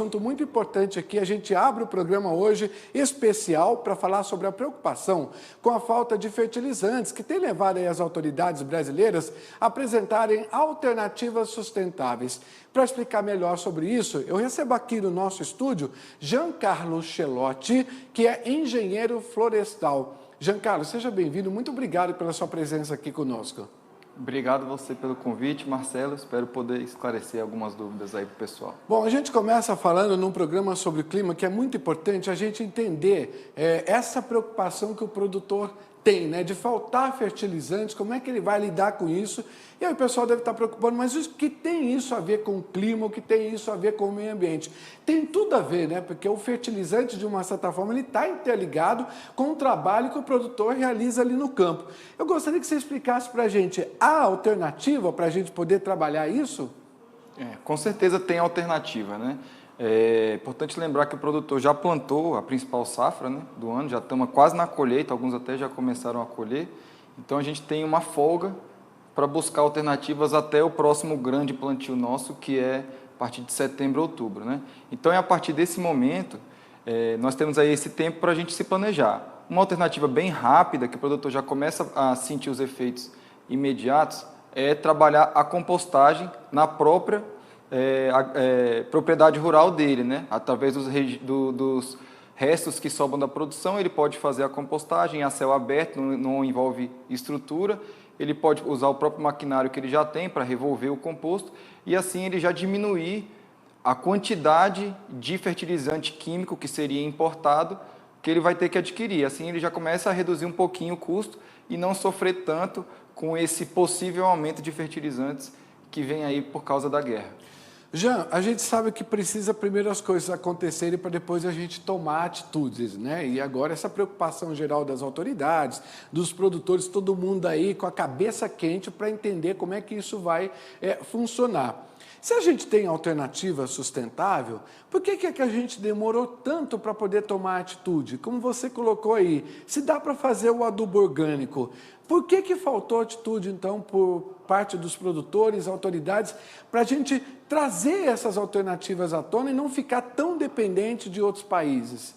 assunto muito importante aqui. A gente abre o programa hoje especial para falar sobre a preocupação com a falta de fertilizantes, que tem levado aí as autoridades brasileiras a apresentarem alternativas sustentáveis. Para explicar melhor sobre isso, eu recebo aqui no nosso estúdio Giancarlo Chelotti, que é engenheiro florestal. Giancarlo, seja bem-vindo. Muito obrigado pela sua presença aqui conosco. Obrigado você pelo convite, Marcelo. Espero poder esclarecer algumas dúvidas aí para o pessoal. Bom, a gente começa falando num programa sobre o clima que é muito importante a gente entender essa preocupação que o produtor tem, né, de faltar fertilizantes, como é que ele vai lidar com isso. E aí o pessoal deve estar preocupando, mas o que tem isso a ver com o clima, o que tem isso a ver com o meio ambiente? Tem tudo a ver, né, porque o fertilizante, de uma certa forma, ele está interligado com o trabalho que o produtor realiza ali no campo. Eu gostaria que você explicasse para a gente, há alternativa para a gente poder trabalhar isso? Com certeza tem alternativa, né? É importante lembrar que o produtor já plantou a principal safra, né, do ano, já estamos quase na colheita, alguns até já começaram a colher. Então a gente tem uma folga para buscar alternativas até o próximo grande plantio nosso, que é a partir de setembro, outubro, né? Então é a partir desse momento, nós temos aí esse tempo para a gente se planejar. Uma alternativa bem rápida, que o produtor já começa a sentir os efeitos imediatos, é trabalhar a compostagem na própria propriedade rural dele, né? Através dos restos que sobram da produção, ele pode fazer a compostagem a céu aberto, não envolve estrutura, ele pode usar o próprio maquinário que ele já tem para revolver o composto e assim ele já diminuir a quantidade de fertilizante químico que seria importado que ele vai ter que adquirir. Assim ele já começa a reduzir um pouquinho o custo e não sofrer tanto com esse possível aumento de fertilizantes que vem aí por causa da guerra. Jean, a gente sabe que precisa primeiro as coisas acontecerem para depois a gente tomar atitudes, né? E agora essa preocupação geral das autoridades, dos produtores, todo mundo aí com a cabeça quente para entender como é que isso vai funcionar. Se a gente tem alternativa sustentável, por que é que a gente demorou tanto para poder tomar atitude? Como você colocou aí, se dá para fazer o adubo orgânico, por que faltou atitude, então, por parte dos produtores, autoridades, para a gente trazer essas alternativas à tona e não ficar tão dependente de outros países?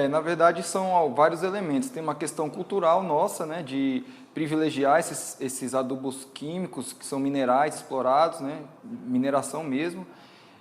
Na verdade, são vários elementos. Tem uma questão cultural nossa, né, de privilegiar esses adubos químicos, que são minerais explorados, né, mineração mesmo.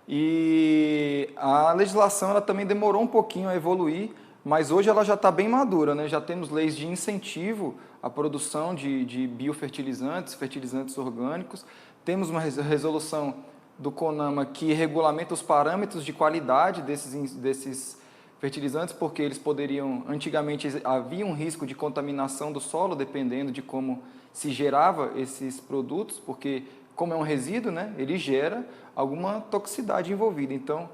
E a legislação ela também demorou um pouquinho a evoluir, mas hoje ela já está bem madura, né? Já temos leis de incentivo à produção de biofertilizantes, fertilizantes orgânicos. Temos uma resolução do CONAMA que regulamenta os parâmetros de qualidade desses fertilizantes, porque eles poderiam, antigamente havia um risco de contaminação do solo, dependendo de como se gerava esses produtos, porque como é um resíduo, né, ele gera alguma toxicidade envolvida. Então,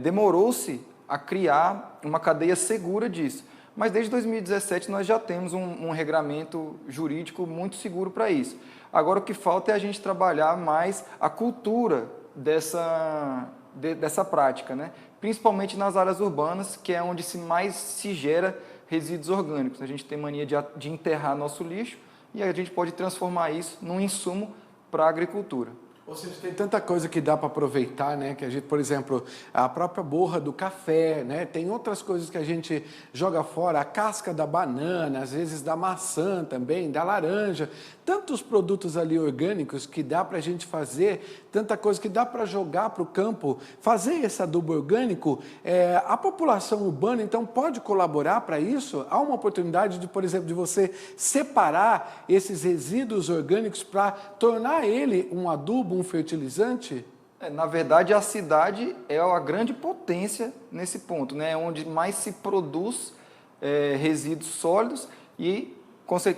demorou-se a criar uma cadeia segura disso. Mas desde 2017 nós já temos um regramento jurídico muito seguro para isso. Agora o que falta é a gente trabalhar mais a cultura dessa prática, né? Principalmente nas áreas urbanas, que é onde mais se gera resíduos orgânicos. A gente tem mania de enterrar nosso lixo e a gente pode transformar isso num insumo para a agricultura. Ou seja, tem tanta coisa que dá para aproveitar, né? Que a gente, por exemplo, a própria borra do café, né? Tem outras coisas que a gente joga fora, a casca da banana, às vezes da maçã também, da laranja. Tantos produtos ali orgânicos que dá para a gente fazer, tanta coisa que dá para jogar para o campo, fazer esse adubo orgânico. A população urbana, então, pode colaborar para isso? Há uma oportunidade, por exemplo, de você separar esses resíduos orgânicos para tornar ele um adubo, um fertilizante? Na verdade, a cidade é a grande potência nesse ponto, né? Onde mais se produz resíduos sólidos e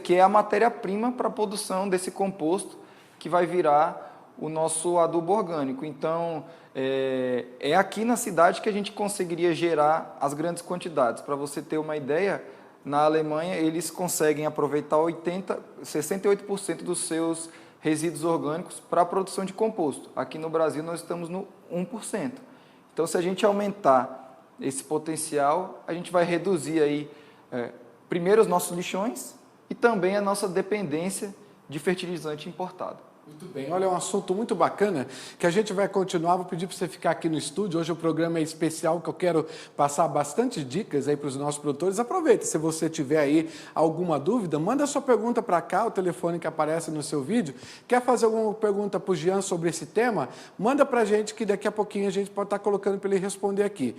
que é a matéria-prima para a produção desse composto que vai virar o nosso adubo orgânico. Então, é aqui na cidade que a gente conseguiria gerar as grandes quantidades. Para você ter uma ideia, na Alemanha eles conseguem aproveitar 68% dos seus resíduos orgânicos para a produção de composto. Aqui no Brasil nós estamos no 1%. Então, se a gente aumentar esse potencial, a gente vai reduzir aí, primeiro os nossos lixões e também a nossa dependência de fertilizante importado. Muito bem, olha, é um assunto muito bacana que a gente vai continuar. Vou pedir para você ficar aqui no estúdio. Hoje o programa é especial, que eu quero passar bastante dicas aí para os nossos produtores. Aproveita, se você tiver aí alguma dúvida, manda sua pergunta para cá, o telefone que aparece no seu vídeo. Quer fazer alguma pergunta para o Jean sobre esse tema? Manda para a gente que daqui a pouquinho a gente pode estar colocando para ele responder aqui.